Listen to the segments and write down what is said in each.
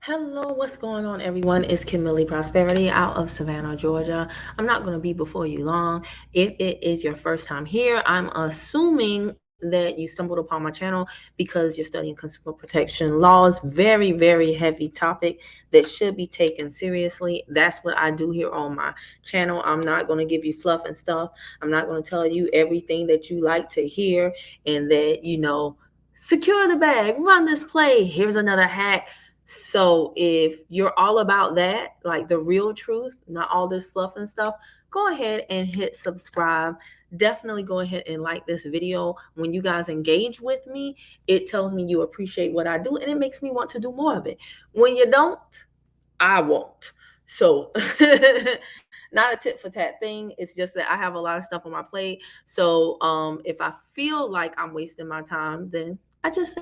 Hello, what's going on, everyone? It's Kimberly Prosperity out of Savannah, Georgia. I'm not going to be before you long. If it is your first time here, I'm assuming that you stumbled upon my channel because you're studying consumer protection laws. Very, very heavy topic that should be taken seriously. That's what I do here on my channel. I'm not going to give you fluff and stuff. I'm not going to tell you everything that you like to hear and that, secure the bag, run this play. Here's another hack. So if you're all about that, like the real truth, not all this fluff and stuff, go ahead and hit subscribe. Definitely go ahead and like this video. When you guys engage with me, it tells me you appreciate what I do and it makes me want to do more of it. When you don't, I won't. So not a tit for tat thing. It's just that I have a lot of stuff on my plate. So if I feel like I'm wasting my time, then I just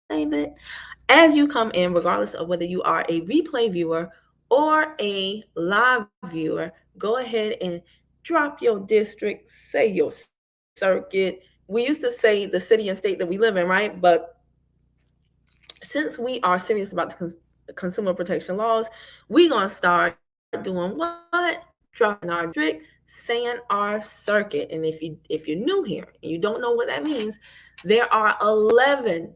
save it. As you come in, regardless of whether you are a replay viewer or a live viewer, go ahead and drop your district, say your circuit. We used to say the city and state that we live in, right? But since we are serious about the consumer protection laws, we're going to start doing what? Dropping our district, saying our circuit. And if you're new here and you don't know what that means, there are 11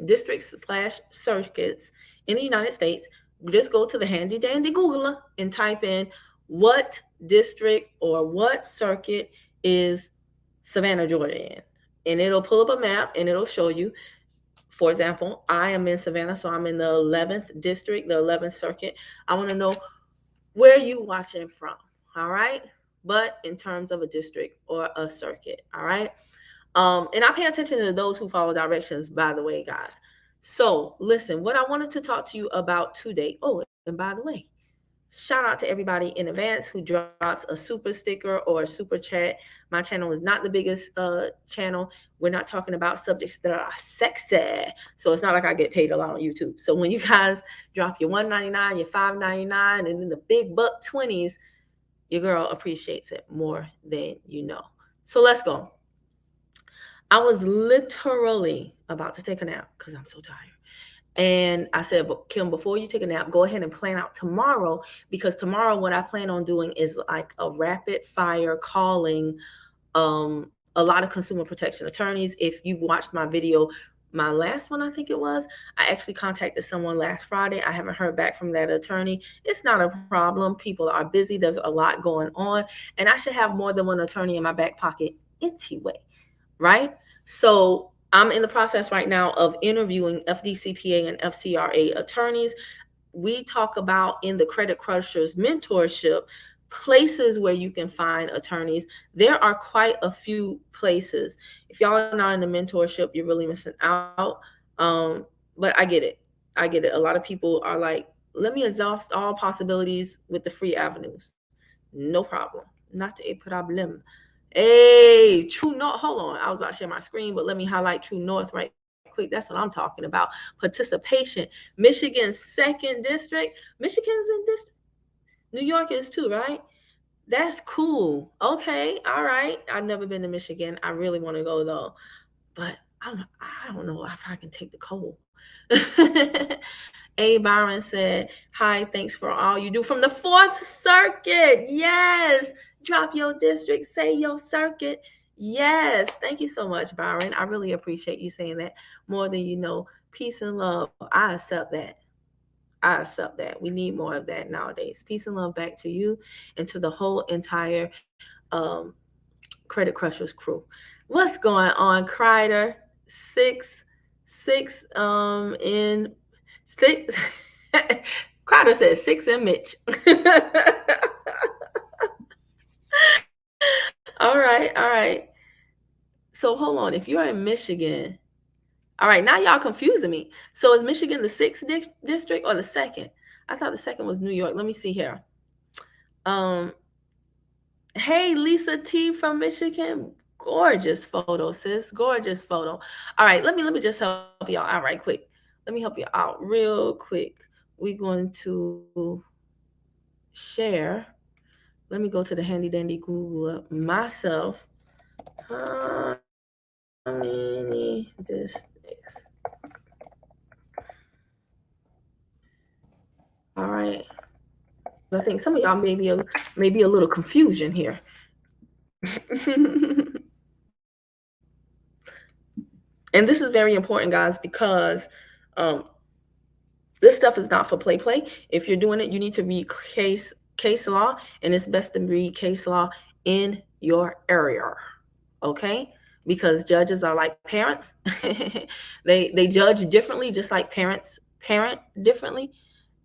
districts / circuits in the United States. Just go to the handy dandy Googler and type in what district or what circuit is Savannah, Georgia in. And it'll pull up a map and it'll show you. For example, I am in Savannah, so I'm in the 11th district, the 11th circuit. I want to know where you watching from, all right? But in terms of a district or a circuit, all right? And I pay attention to those who follow directions, by the way, guys. So listen, what I wanted to talk to you about today. Oh, and by the way, shout out to everybody in advance who drops a super sticker or a super chat. My channel is not the biggest channel. We're not talking about subjects that are sexy. So it's not like I get paid a lot on YouTube. So when you guys drop your $1.99, your $5.99, and then the big buck 20s, your girl appreciates it more than you know. So let's go. I was literally about to take a nap because I'm so tired. And I said, but Kim, before you take a nap, go ahead and plan out tomorrow, because tomorrow what I plan on doing is like a rapid fire calling a lot of consumer protection attorneys. If you've watched my video, my last one, I think it was, I actually contacted someone last Friday. I haven't heard back from that attorney. It's not a problem. People are busy. There's a lot going on. And I should have more than one attorney in my back pocket anyway, right? So I'm in the process right now of interviewing FDCPA and FCRA attorneys. We talk about in the Credit Crushers mentorship places where you can find attorneys. There are quite a few places. If y'all are not in the mentorship, you're really missing out. But I get it. I get it. A lot of people are like, let me exhaust all possibilities with the free avenues. No problem. Not a problem. Hey, True North. Hold on. I was about to share my screen, but let me highlight True North right quick. That's what I'm talking about. Participation. Michigan's 2nd district. Michigan's in district. New York is too, right? That's cool. Okay. All right. I've never been to Michigan. I really want to go though. But I don't know if I can take the cold. A. Byron said, hi, thanks for all you do from the 4th Circuit. Yes. Drop your district, say your circuit. Yes. Thank you so much, Byron. I really appreciate you saying that more than you know. Peace and love. I accept that. I accept that. We need more of that nowadays. Peace and love back to you and to the whole entire Credit Crushers crew. What's going on, Crider? Six in 6. Crider says 6 in Mitch. All right. So hold on. If you're in Michigan, all right, now y'all confusing me. So is Michigan the 6th district or the 2nd? I thought the 2nd was New York. Let me see here. Hey, Lisa T from Michigan. Gorgeous photo, sis. Gorgeous photo. All right, let me just help y'all out right quick. Let me help you out real quick. We're going to share. Let me go to the handy dandy Google myself. How many districts I think some of y'all maybe a little confusion here. And this is very important, guys, because um, this stuff is not for play. If you're doing it, you need to read case law, and it's best to read case law in your area, okay? Because judges are like parents. They judge differently, just like parents parent differently.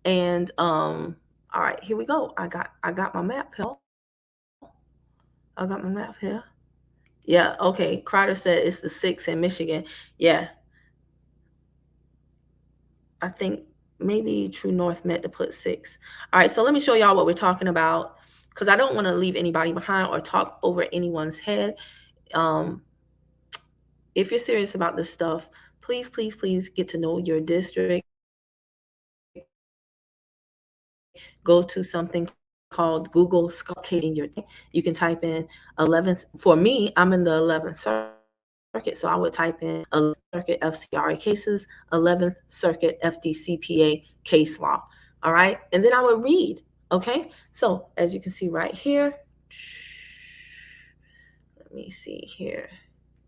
And all right, here we go. I got my map here. I got my map here. Yeah, okay. Crowder said it's the 6 in Michigan. Yeah, I think maybe True North meant to put 6. All right, so let me show y'all what we're talking about, because I don't want to leave anybody behind or talk over anyone's head. Um, if you're serious about this stuff, please get to know your district. Go to something called Google Locating Your. You can type in 11th. For me, I'm in the 11th Circuit, so I would type in 11th Circuit FCRA cases, 11th Circuit FDCPA case law. All right, and then I would read. Okay, so as you can see right here, let me see here.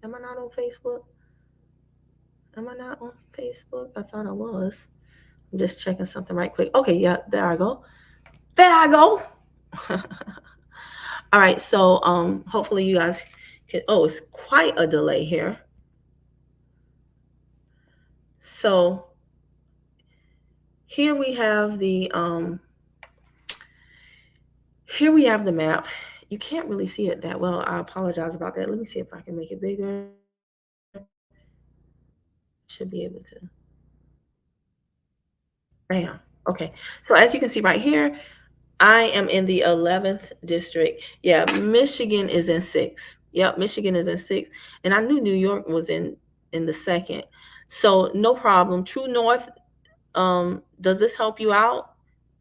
Am I not on Facebook? Am I not on Facebook? I thought I was. I'm just checking something right quick. Okay, yeah, there I go. There I go. All right, so hopefully you guys can. Oh, it's quite a delay here. So here we have the map. You can't really see it that well. I apologize about that. Let me see if I can make it bigger. Should be able to. Bam. Okay. So as you can see right here, I am in the 11th district. Yeah, Michigan is in 6. Yep, Michigan is in 6. And I knew New York was in the 2nd. So no problem. True North, does this help you out?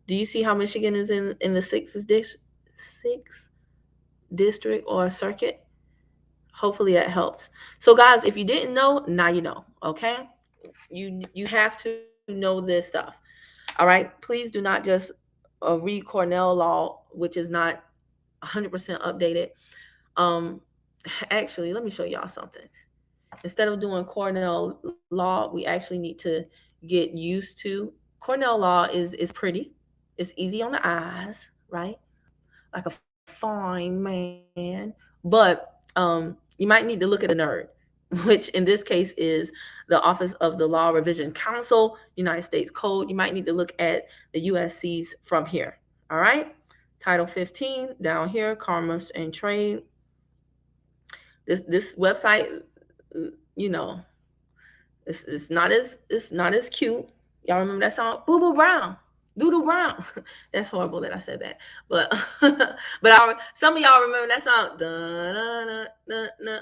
Do you see how Michigan is in the 6th district or circuit? Hopefully that helps. So guys, if you didn't know, now you know, okay? You have to know this stuff. All right? Please do not just read Cornell law, which is not 100% updated. Actually, let me show y'all something. Instead of doing Cornell law, we actually need to get used to Cornell law. Is pretty. It's easy on the eyes, right? Like a fine man. But you might need to look at the nerd, which in this case is the Office of the Law Revision Council, United States Code. You might need to look at the USC's from here. All right. Title 15 down here, Commerce and Trade. This website, you know, it's not as cute. Y'all remember that song, Boo Boo Brown? Doodle Brown. That's horrible that I said that, but some of y'all remember that song.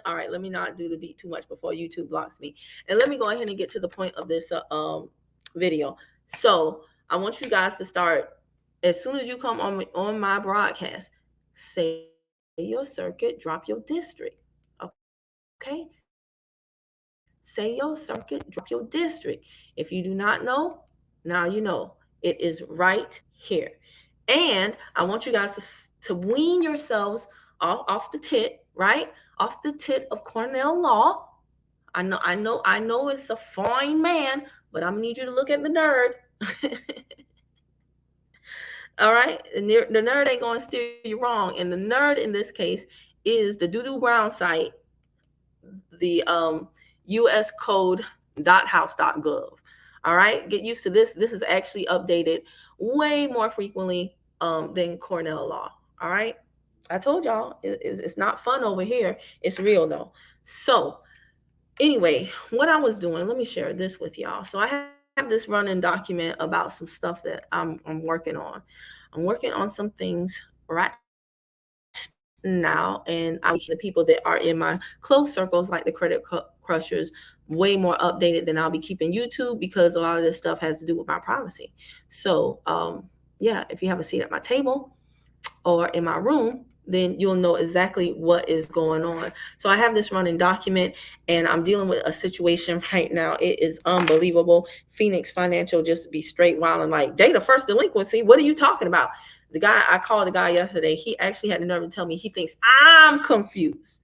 All right, let me not do the beat too much before YouTube blocks me, and let me go ahead and get to the point of this video. So I want you guys to start as soon as you come on my broadcast. Say your circuit, drop your district. Okay. Say your circuit, drop your district. If you do not know, now you know. It is right here. And I want you guys to wean yourselves off the tit, right? Off the tit of Cornell law. I know it's a fine man, but I'm gonna need you to look at the nerd. All right? The nerd ain't gonna steer you wrong. And the nerd in this case is the Doodoo Brown site, the uscode.house.gov. All right, get used to this. This is actually updated way more frequently than Cornell law. All right, I told y'all it's not fun over here. It's real though. So anyway, what I was doing, let me share this with y'all. So I have this running document about some stuff that I'm working on. I'm working on some things right now, and I'm the people that are in my close circles, like the credit crushers, way more updated than I'll be keeping YouTube, because a lot of this stuff has to do with my privacy. So yeah, if you have a seat at my table or in my room, then you'll know exactly what is going on. So I have this running document, and I'm dealing with a situation right now. It is unbelievable. Phoenix Financial just be straight wild and like, data first delinquency. What are you talking about? The guy, I called the guy yesterday. He actually had the nerve to tell me he thinks I'm confused.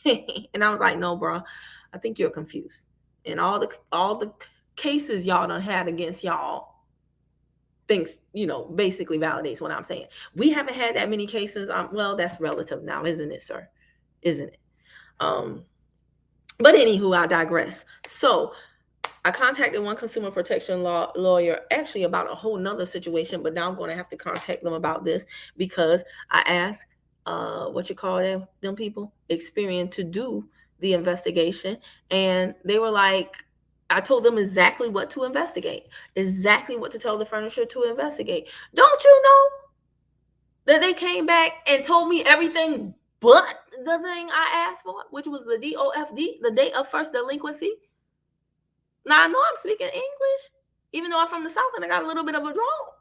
And I was like, no, bro, I think you're confused. And all the cases y'all done had against y'all thinks, basically validates what I'm saying. We haven't had that many cases. Well, that's relative now, isn't it, sir? Isn't it? But anywho, I digress. So I contacted one consumer protection lawyer actually about a whole nother situation, but now I'm going to have to contact them about this because I asked what you call them people, Experian, to do the investigation, and they were like, I told them exactly what to investigate, exactly what to tell the furniture to investigate. Don't you know that they came back and told me everything but the thing I asked for, which was the DOFD, the date of first delinquency? Now I know I'm speaking English, even though I'm from the South and I got a little bit of a drawl.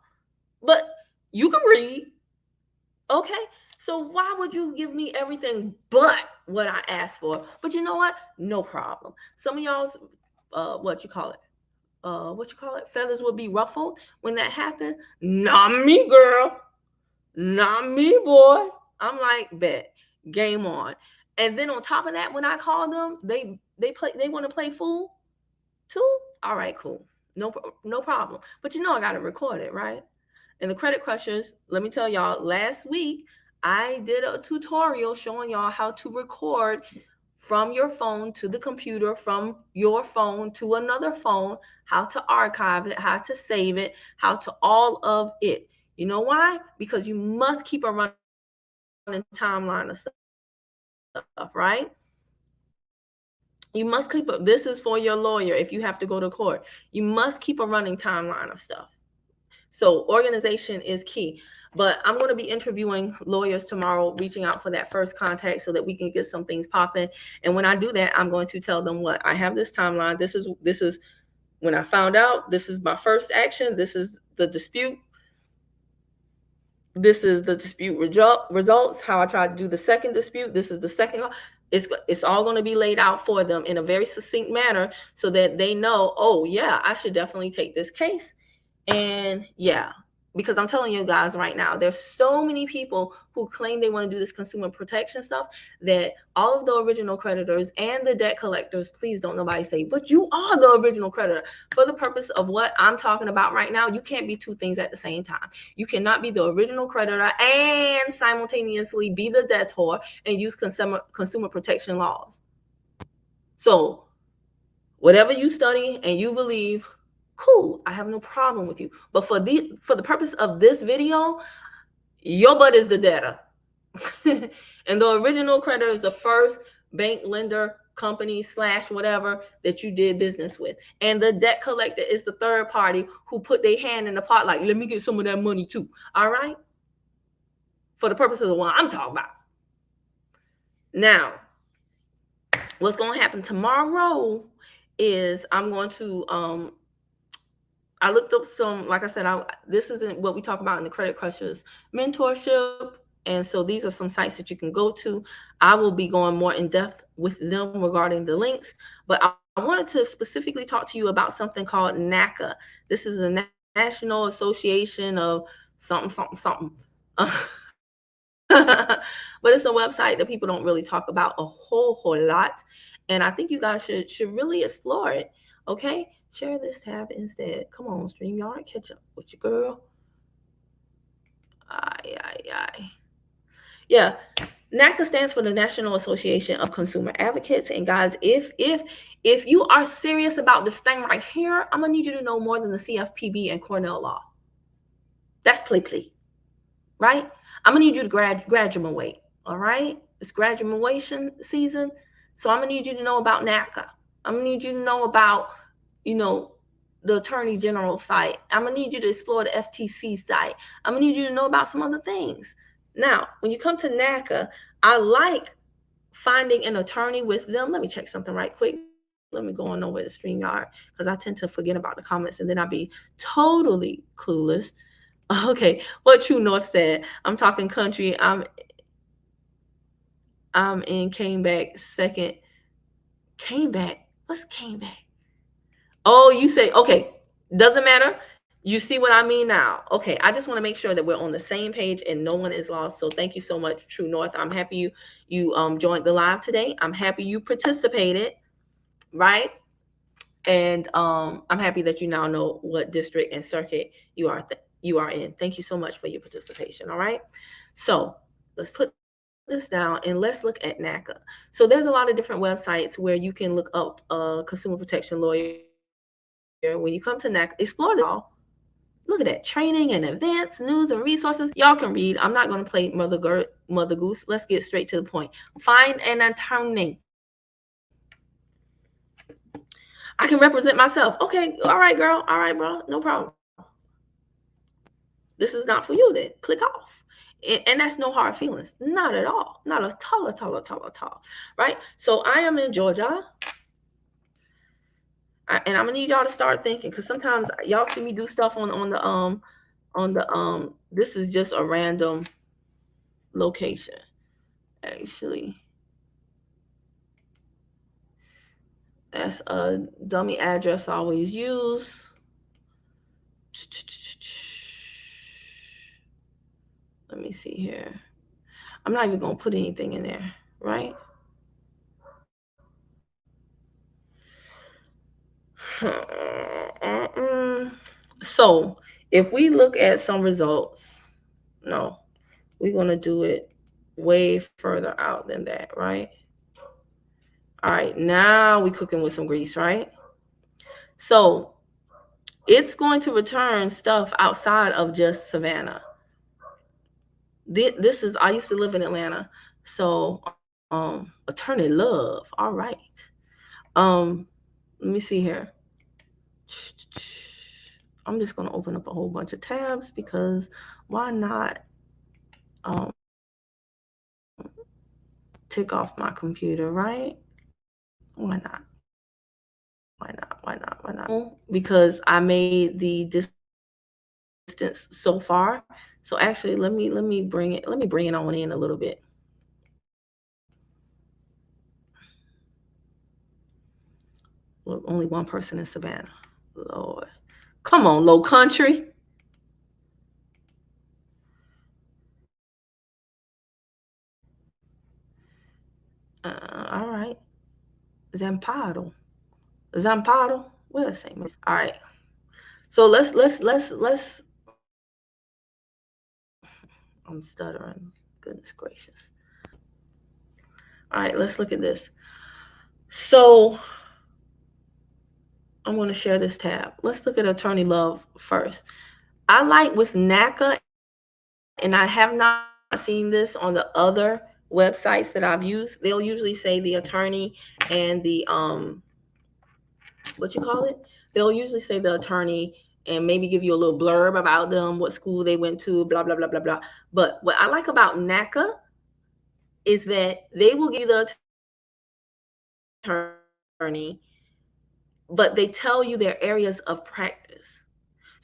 But you can read, okay? So why would you give me everything but what I asked for? But you know what? No problem. Some of y'all's what you call it? Feathers would be ruffled when that happened. Not me, girl. Not me, boy. I'm like, bet. Game on. And then on top of that, when I call them, they want to play fool too. All right, cool. No problem. But I got to record it, right? And the Credit Crushers, let me tell y'all, last week I did a tutorial showing y'all how to record from your phone to the computer, from your phone to another phone, how to archive it, how to save it, how to all of it. You know why? Because you must keep a running timeline of stuff, right? You must this is for your lawyer if you have to go to court. You must keep a running timeline of stuff. So organization is key. But I'm going to be interviewing lawyers tomorrow, reaching out for that first contact so that we can get some things popping. And when I do that, I'm going to tell them what I have this timeline. This is when I found out. This is my first action. This is the dispute. This is the dispute results. How I tried to do the second dispute. This is the second. It's all going to be laid out for them in a very succinct manner so that they know, oh yeah, I should definitely take this case. And yeah, because I'm telling you guys right now, there's so many people who claim they want to do this consumer protection stuff that all of the original creditors and the debt collectors, please don't nobody say, but you are the original creditor. For the purpose of what I'm talking about right now, you can't be two things at the same time. You cannot be the original creditor and simultaneously be the debtor and use consumer protection laws. So whatever you study and you believe, cool, I have no problem with you. But for the purpose of this video, your butt is the debtor. And the original creditor is the first bank, lender, company / whatever that you did business with. And the debt collector is the third party who put their hand in the pot like, let me get some of that money too. All right? For the purpose of the one I'm talking about. Now, what's going to happen tomorrow is I'm going to I looked up some, like I said, this isn't what we talk about in the Credit Crushers mentorship. And so these are some sites that you can go to. I will be going more in depth with them regarding the links. But I wanted to specifically talk to you about something called NACA. This is a National Association of something. But it's a website that people don't really talk about a whole lot. And I think you guys should really explore it. Okay? Share this tab instead. Come on, StreamYard, catch up with your girl. Yeah, NACA stands for the National Association of Consumer Advocates. And guys, if you are serious about this thing right here, I'm gonna need you to know more than the CFPB and Cornell Law. That's play, right? I'm gonna need you to graduate. All right, it's graduation season, so I'm gonna need you to know about NACA. I'm gonna need you to know about the Attorney General site. I'm gonna need you to explore the FTC site. I'm gonna need you to know about some other things. Now, when you come to NACA, I like finding an attorney with them. Let me check something right quick. Let me go on over to StreamYard because I tend to forget about the comments and then I'll be totally clueless. Okay, what True North said. I'm talking country. I'm in came back second. Came back. What's came back? Oh, you say, okay, doesn't matter. You see what I mean now? Okay, I just want to make sure that we're on the same page and no one is lost. So thank you so much, True North. I'm happy you joined the live today. I'm happy you participated, right? And I'm happy that you now know what district and circuit you are in. Thank you so much for your participation. All right. So let's put this down and let's look at NACA. So there's a lot of different websites where you can look up a consumer protection lawyer. When you come to NACA, explore them all. Look at that training and events, news and resources. Y'all can read. I'm not going to play Mother Goose. Let's get straight to the point. Find an attorney. I can represent myself. Okay, all right, girl. All right, bro. No problem. This is not for you then. Click off. And that's no hard feelings. Not at all. Not at all. Right? So I am in Georgia. And I'm gonna need y'all to start thinking, because sometimes y'all see me do stuff on the this is just a random location. Actually, that's a dummy address I always use. Let me see here. I'm not even gonna put anything in there, right? So if we look at some results, no, we're gonna do it way further out than that, right? All right, now we cooking with some grease, right? So it's going to return stuff outside of just Savannah. This is, I used to live in Atlanta, so attorney love. All right. Let me see here. I'm just gonna open up a whole bunch of tabs, because why not tick off my computer, right? Why not? Because I made the distance so far. So actually, let me bring it on in a little bit. Well, only one person in Savannah. Lord, come on, Low Country. All right, Zamparo. Where's the same? All right. So let's. I'm stuttering. Goodness gracious. All right, let's look at this. So I'm going to share this tab. Let's look at attorney love first. I like with NACA, and I have not seen this on the other websites that I've used. They'll usually say the attorney and the what you call it? They'll usually say the attorney and maybe give you a little blurb about them, what school they went to, blah blah blah blah blah. But what I like about NACA is that they will give you the attorney, but they tell you their areas of practice.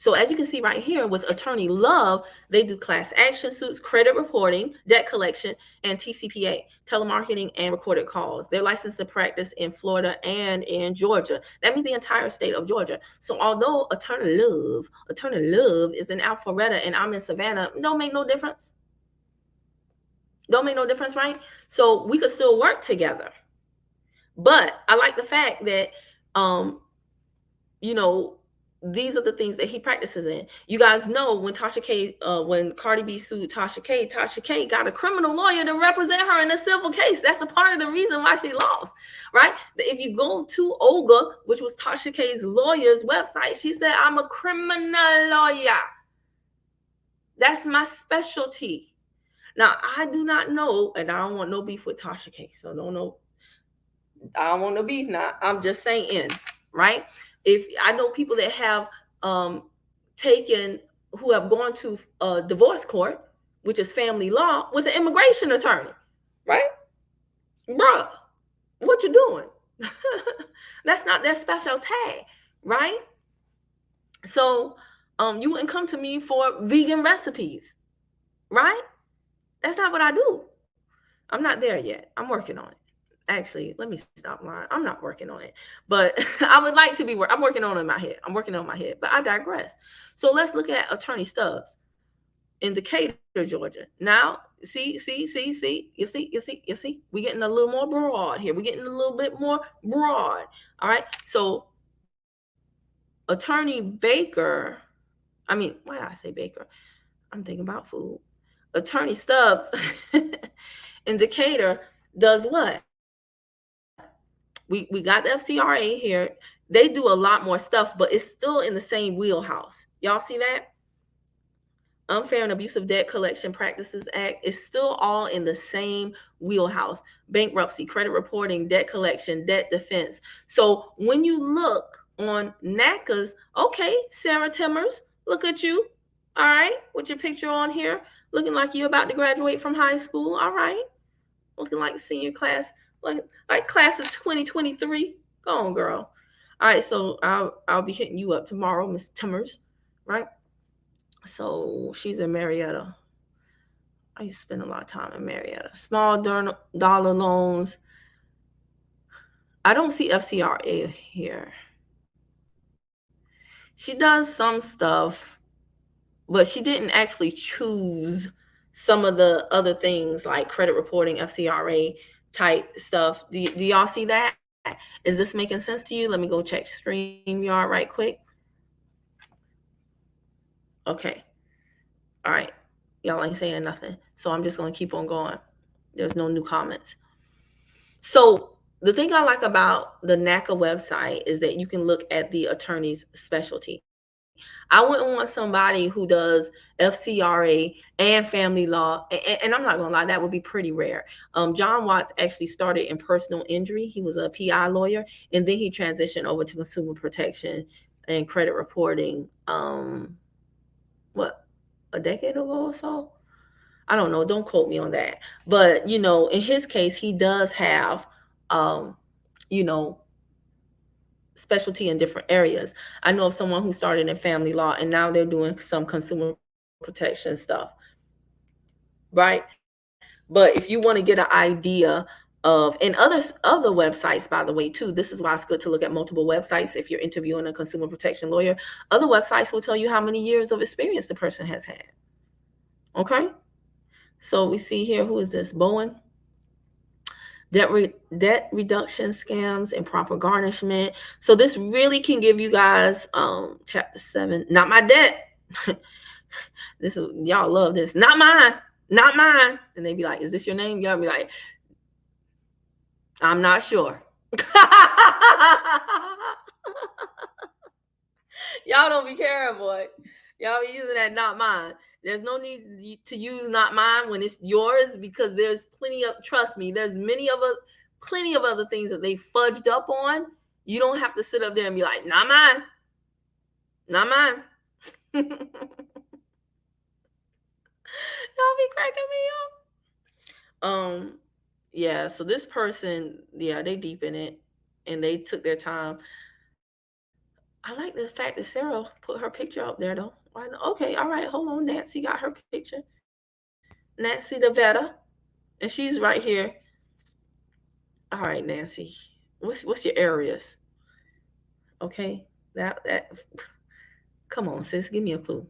So as you can see right here with Attorney Love, they do class action suits, credit reporting, debt collection, and TCPA, telemarketing and recorded calls. They're licensed to practice in Florida and in Georgia. That means the entire state of Georgia. So although Attorney Love is in Alpharetta and I'm in Savannah, don't make no difference. Don't make no difference, right? So we could still work together. But I like the fact that you know, these are the things that he practices in. You guys know when when Cardi B sued Tasha K got a criminal lawyer to represent her in a civil case. That's a part of the reason why she lost, right? If you go to Olga, which was Tasha K's lawyer's website, she said, "I'm a criminal lawyer. That's my specialty." Now, I do not know, and I don't want no beef with Tasha K. So I don't want no beef now. I'm just saying, right? If I know people that have who have gone to a divorce court, which is family law, with an immigration attorney, right? Bruh, what you doing? That's not their specialty, right? So you wouldn't come to me for vegan recipes, right? That's not what I do. I'm not there yet. I'm working on it. Actually, let me stop lying. I'm not working on it, but I would like to be. I'm working on it in my head. I'm working on my head, but I digress. So let's look at Attorney Stubbs in Decatur, Georgia. Now, see. You see. We're getting a little more broad here. We're getting a little bit more broad. All right. So, Attorney Baker. I mean, why did I say Baker? I'm thinking about food. Attorney Stubbs in Decatur does what? We got the FCRA here. They do a lot more stuff, but it's still in the same wheelhouse. Y'all see that? Unfair and Abusive Debt Collection Practices Act is still all in the same wheelhouse. Bankruptcy, credit reporting, debt collection, debt defense. So when you look on NACA's, okay, Sarah Timmers, look at you. All right, with your picture on here, looking like you're about to graduate from high school. All right, looking like senior class, like class of 2023. Go on, girl. All right, so I'll be hitting you up tomorrow, Miss Timmers, right? So she's in Marietta. I used to spend a lot of time in Marietta. Small dollar loans. I don't see FCRA here. She does some stuff, but she didn't actually choose some of the other things like credit reporting, FCRA type stuff. Do y'all see that? Is this making sense to you? Let me go check StreamYard right quick. Okay. All right. Y'all ain't saying nothing. So I'm just going to keep on going. There's no new comments. So the thing I like about the NACA website is that you can look at the attorney's specialty. I wouldn't want somebody who does FCRA and family law. And I'm not going to lie, that would be pretty rare. John Watts actually started in personal injury. He was a PI lawyer, and then he transitioned over to consumer protection and credit reporting. A decade ago or so? I don't know. Don't quote me on that. But, in his case, he does have, you know, specialty in different areas. I know of someone who started in family law and now they're doing some consumer protection stuff, right? But if you want to get an idea of, and other websites, by the way, too, this is why it's good to look at multiple websites if you're interviewing a consumer protection lawyer. Other websites will tell you how many years of experience the person has had. Okay? So we see here, who is this? Bowen. Debt reduction scams, improper garnishment. So this really can give you guys chapter 7. Not my debt. This is, y'all love this. Not mine. Not mine. And they be like, is this your name? Y'all be like, I'm not sure. Y'all don't be caring, boy. Y'all be using that not mine. There's no need to use not mine when it's yours, because there's plenty of, trust me, there's plenty of other things that they fudged up on. You don't have to sit up there and be like, not mine. Not mine. Y'all be cracking me up. Yeah, so this person, yeah, they deep in it and they took their time. I like the fact that Sarah put her picture up there, though. Why not? Okay, all right, hold on. Nancy got her picture. Nancy the Vetta, and she's right here. All right, Nancy, what's your areas? Okay, that. Come on, sis, give me a clue.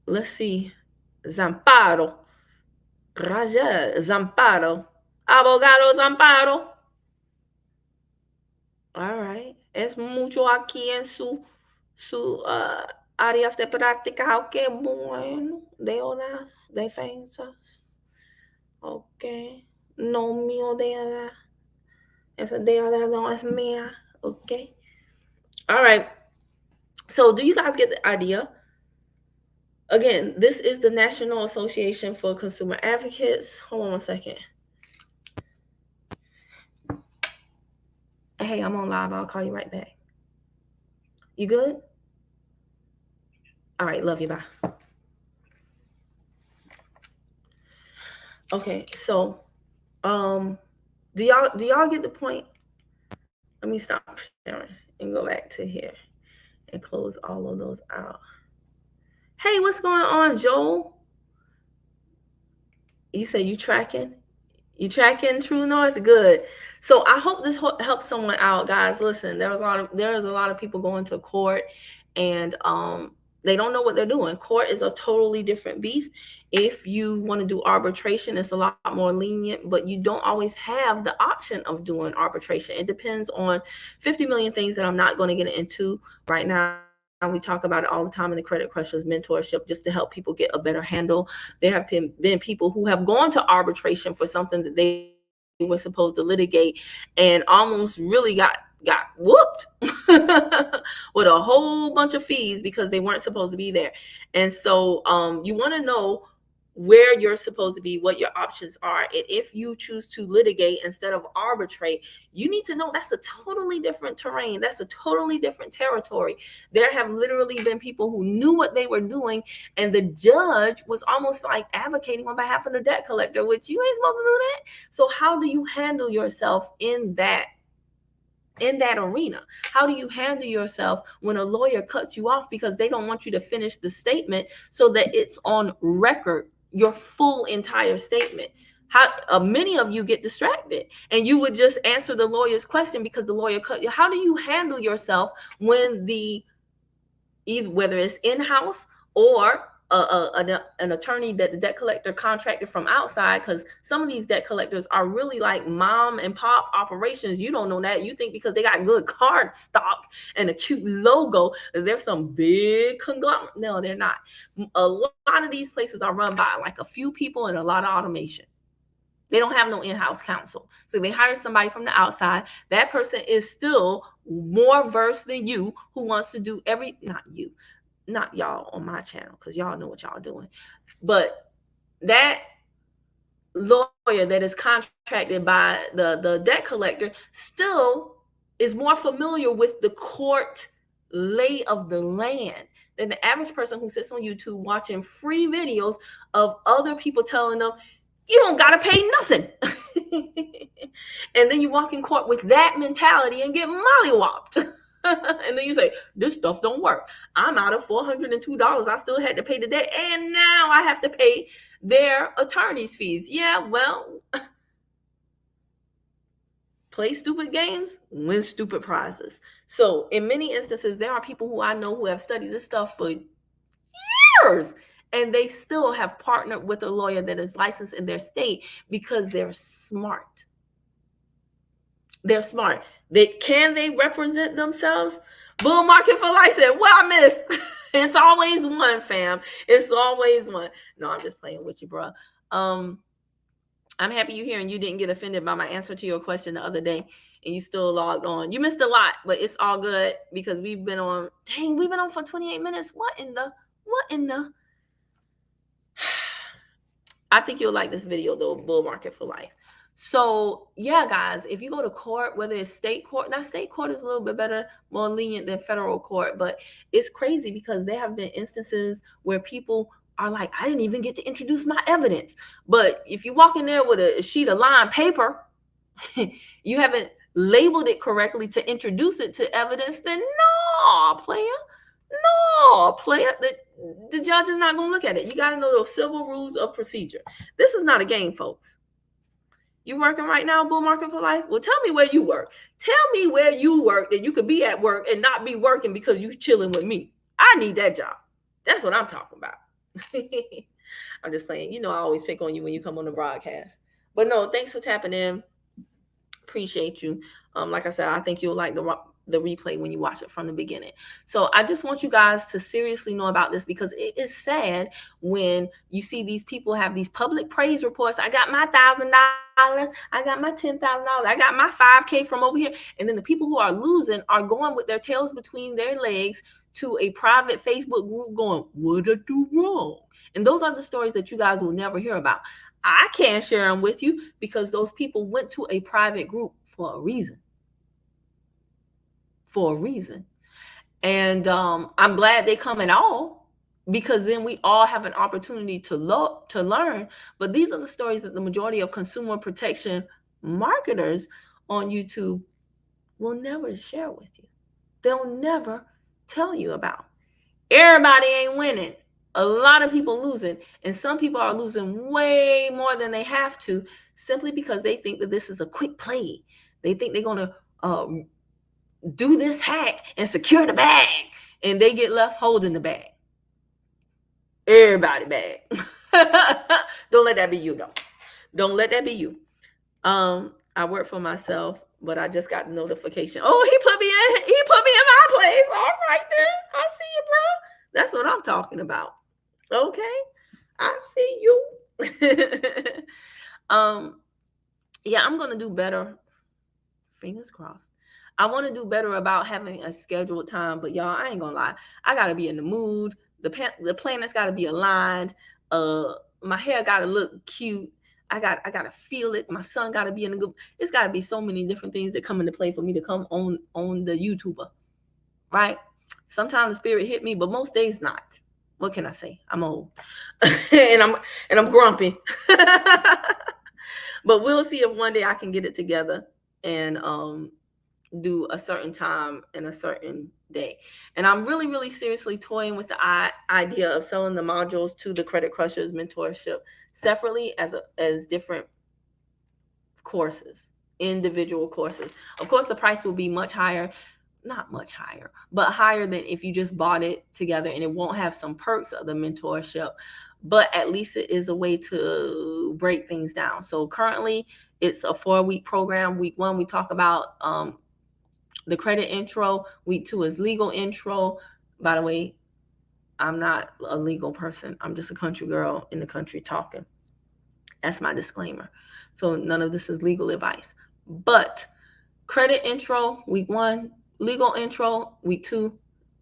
Let's see, Zamparo, Raja Zamparo, Abogado Zamparo. All right, es mucho aquí en su áreas de práctica. Ok, bueno, de horas, defensas. Ok, no mío de edad. Esa de edad no es mía. Ok. All right. So do you guys get the idea? Again, this is the National Association for Consumer Advocates. Hold on one second. Hey, I'm on live. I'll call you right back. You good? All right. Love you. Bye. Okay. So, do y'all get the point? Let me stop sharing and go back to here and close all of those out. Hey, what's going on, Joel? You say you tracking? You tracking true north? Good. So I hope this helps someone out, guys. Listen, there is a lot of people going to court, and they don't know what they're doing. Court is a totally different beast. If you want to do arbitration, it's a lot more lenient, but you don't always have the option of doing arbitration. It depends on 50 million things that I'm not going to get into right now. We talk about it all the time in the Credit Crushers mentorship, just to help people get a better handle. There have been people who have gone to arbitration for something that they were supposed to litigate and almost really got whooped with a whole bunch of fees because they weren't supposed to be there. And so you want to know where you're supposed to be, what your options are. And if you choose to litigate instead of arbitrate, you need to know that's a totally different terrain. That's a totally different territory. There have literally been people who knew what they were doing, and the judge was almost like advocating on behalf of the debt collector, which you ain't supposed to do that. So how do you handle yourself in that arena? How do you handle yourself when a lawyer cuts you off because they don't want you to finish the statement so that it's on record, your full entire statement? How many of you get distracted and you would just answer the lawyer's question because the lawyer cut you? How do you handle yourself when whether it's in-house or an attorney that the debt collector contracted from outside? Because some of these debt collectors are really like mom and pop operations. You don't know that. You think because they got good card stock and a cute logo that there's some big conglomerate. No, they're not. A lot of these places are run by like a few people and a lot of automation. They don't have no in-house counsel. So they hire somebody from the outside. That person is still more versed than you, who wants to do not y'all on my channel, because y'all know what y'all doing. But that lawyer that is contracted by the debt collector still is more familiar with the court lay of the land than the average person who sits on YouTube watching free videos of other people telling them, you don't got to pay nothing. And then you walk in court with that mentality and get mollywopped. And then you say, this stuff don't work. I'm out of $402. I still had to pay the debt, and now I have to pay their attorney's fees. Yeah, well, play stupid games, win stupid prizes. So in many instances, there are people who I know who have studied this stuff for years, and they still have partnered with a lawyer that is licensed in their state because they're smart. They're smart. Can they represent themselves? Bull market for life said, well, I missed. It's always one, fam. It's always one. No, I'm just playing with you, bro. I'm happy you're here and you didn't get offended by my answer to your question the other day and you still logged on. You missed a lot, but it's all good because we've been on for 28 minutes. What in the? I think you'll like this video though, bull market for life. So yeah, guys, if you go to court, whether it's state court, now state court is a little bit better, more lenient than federal court, but it's crazy because there have been instances where people are like, I didn't even get to introduce my evidence. But if you walk in there with a sheet of lined paper, you haven't labeled it correctly to introduce it to evidence, then no, player. The judge is not going to look at it. You got to know those civil rules of procedure. This is not a game, folks. You working right now, bull market for life? Well, tell me where you work. Tell me where you work that you could be at work and not be working because you chilling with me. I need that job. That's what I'm talking about. I'm just playing. You know, I always pick on you when you come on the broadcast. But no, thanks for tapping in. Appreciate you. Like I said, I think you'll like the replay when you watch it from the beginning. So I just want you guys to seriously know about this because it is sad when you see these people have these public praise reports. I got my $1,000. I got my $10,000. I got my 5K from over here. And then the people who are losing are going with their tails between their legs to a private Facebook group going, what did I do wrong? And those are the stories that you guys will never hear about. I can't share them with you because those people went to a private group for a reason. And I'm glad they come at all because then we all have an opportunity to learn. But these are the stories that the majority of consumer protection marketers on YouTube will never share with you. They'll never tell you about. Everybody ain't winning. A lot of people losing, and some people are losing way more than they have to, simply because they think that this is a quick play. They think they're going to do this hack and secure the bag, and they get left holding the bag. Everybody bag. Don't let that be you, though. Don't let that be you. I work for myself, but I just got the notification. Oh, he put me in my place. All right then. I see you, bro. That's what I'm talking about. Okay. I see you. Yeah, I'm gonna do better. Fingers crossed. I want to do better about having a scheduled time, but y'all, I ain't gonna lie. I gotta be in the mood. The planets gotta be aligned. My hair gotta look cute. I gotta feel it. My son gotta be in the good. It's gotta be so many different things that come into play for me to come on the YouTuber, right? Sometimes the spirit hit me, but most days not. What can I say? I'm old, and I'm grumpy. But we'll see if one day I can get it together and do a certain time and a certain day. And I'm really, really seriously toying with the idea of selling the modules to the Credit Crushers mentorship separately as different courses, individual courses. Of course, the price will be much higher, not much higher, but higher than if you just bought it together, and it won't have some perks of the mentorship, but at least it is a way to break things down. So currently it's a 4-week program. Week 1, we talk about the credit intro. Week 2 is legal intro. By the way, I'm not a legal person. I'm just a country girl in the country talking. That's my disclaimer. So none of this is legal advice. But credit intro, week 1, legal intro, week 2,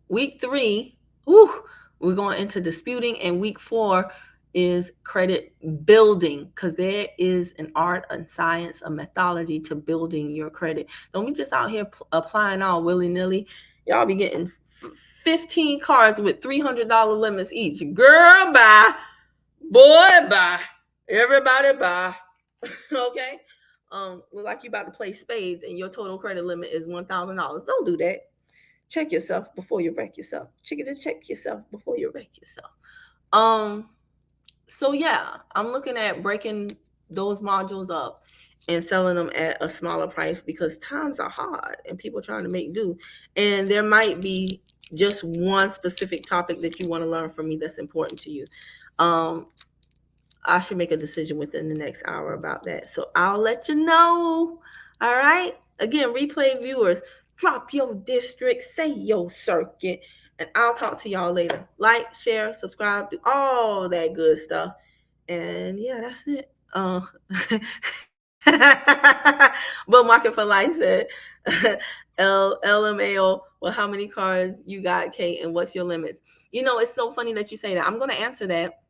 week 3, we're going into disputing, and week 4 is credit building, because there is an art, a science, a methodology to building your credit. Don't be just out here applying all willy-nilly. Y'all be getting 15 cards with $300 limits each. Girl, bye. Boy, bye. Everybody bye. Okay? Look like you about to play spades and your total credit limit is $1,000. Don't do that. Check yourself before you wreck yourself. Check yourself before you wreck yourself. So yeah, I'm looking at breaking those modules up and selling them at a smaller price, because times are hard and people trying to make do. And there might be just one specific topic that you want to learn from me that's important to you. I should make a decision within the next hour about that. So I'll let you know. All right. Again, replay viewers, drop your district, say your circuit, and I'll talk to y'all later. Like, share, subscribe, do all that good stuff. And yeah, that's it. But Market for Life said, LMAO, well, how many cards you got, Kate, and what's your limits? You know, it's so funny that you say that. I'm going to answer that.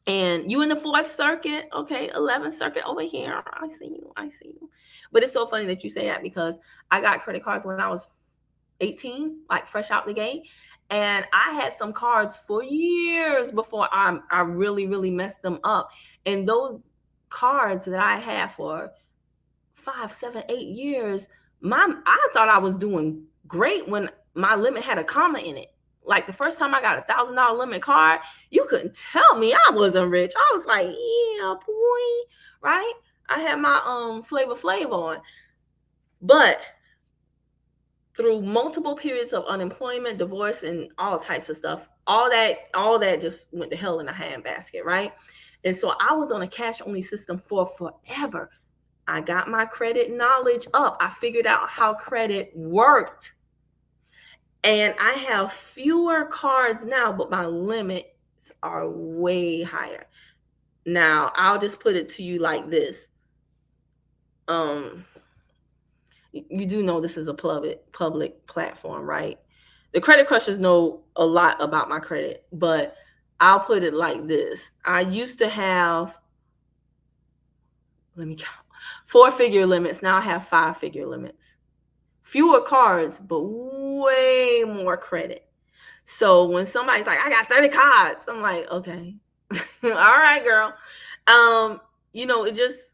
And you in the 4th circuit, okay, 11th circuit over here. I see you. But it's so funny that you say that, because I got credit cards when I was 18, like fresh out the gate. And I had some cards for years before I really, really messed them up. And those cards that I had for 5, 7, 8 years, I thought I was doing great when my limit had a comma in it. Like the first time I got $1,000 limit card, you couldn't tell me I wasn't rich. I was like, yeah, boy, right? I had my Flavor Flav on. But through multiple periods of unemployment, divorce, and all types of stuff, all that just went to hell in a handbasket, right? And so I was on a cash-only system for forever. I got my credit knowledge up. I figured out how credit worked. And I have fewer cards now, but my limits are way higher. Now, I'll just put it to you like this. You do know this is a public platform, right? The Credit Crushers know a lot about my credit, but I'll put it like this. I used to have, let me count, 4-figure limits. Now I have 5-figure limits. Fewer cards, but way more credit. So when somebody's like, I got 30 cards, I'm like, okay. All right, girl. You know, it's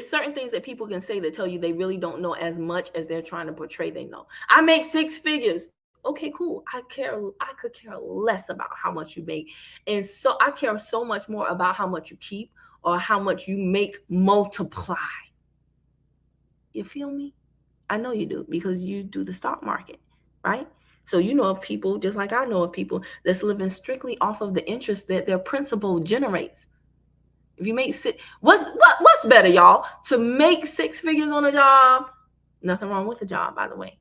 certain things that people can say that tell you they really don't know as much as they're trying to portray they know. I make 6 figures. Okay, cool. I could care less about how much you make. And so I care so much more about how much you keep or how much you make multiply. You feel me? I know you do because you do the stock market, right? So you know of people, just like I know of people that's living strictly off of the interest that their principal generates. If you make what's better, y'all? To make 6 figures on a job? Nothing wrong with a job, by the way.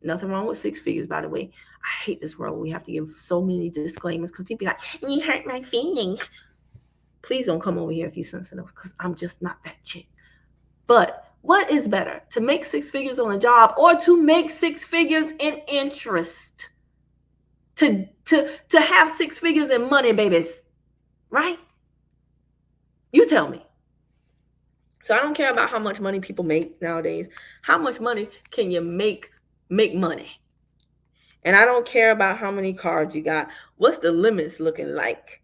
Nothing wrong with 6 figures, by the way. I hate this world. We have to give so many disclaimers because people are like, you hurt my feelings. Please don't come over here if you're sensitive because I'm just not that chick. But what is better, to make 6 figures on a job or to make 6 figures in interest? To have 6 figures in money, babies, right? You tell me. So I don't care about how much money people make nowadays. How much money can you make money? And I don't care about how many cards you got. What's the limits looking like?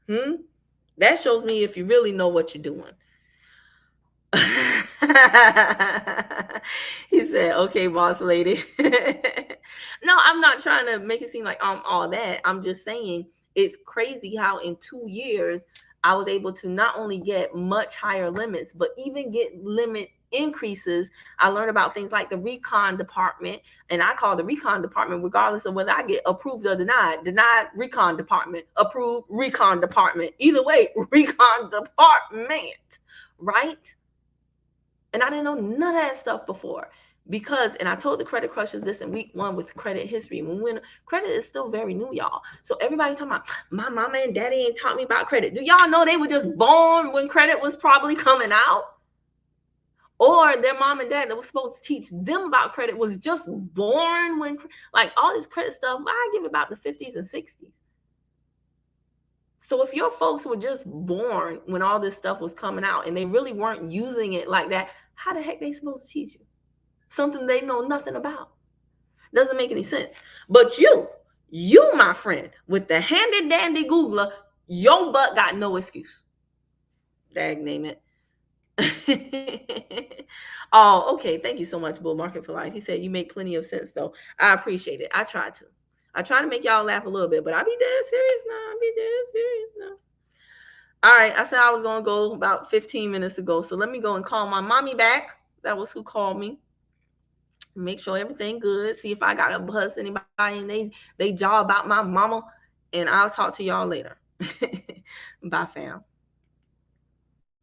That shows me if you really know what you're doing. He said, okay, boss lady. No, I'm not trying to make it seem like I'm all that. I'm just saying it's crazy how in 2 years I was able to not only get much higher limits, but even get limit increases. I learned about things like the recon department, and I call the recon department regardless of whether I get approved or denied. Denied recon department, approved recon department. Either way, recon department, right? And I didn't know none of that stuff before because, and I told the credit crushers this in week 1 with credit history. When credit is still very new, y'all. So everybody talking about my mama and daddy ain't taught me about credit. Do y'all know they were just born when credit was probably coming out? Or their mom and dad that was supposed to teach them about credit was just born when, like all this credit stuff, I give about the 50s and 60s. So if your folks were just born when all this stuff was coming out and they really weren't using it like that, how the heck they supposed to teach you something they know nothing about? Doesn't make any sense. But you, my friend, with the handy dandy Googler, your butt got no excuse. Dag name it. Oh, okay. Thank you so much, Bull Market for Life. He said you make plenty of sense, though. I appreciate it. I try to make y'all laugh a little bit, but I be dead serious now. All right, I said I was going to go about 15 minutes ago, so let me go and call my mommy back. That was who called me. Make sure everything good. See if I got to buzz anybody and they jaw about my mama, and I'll talk to y'all later. Bye, fam.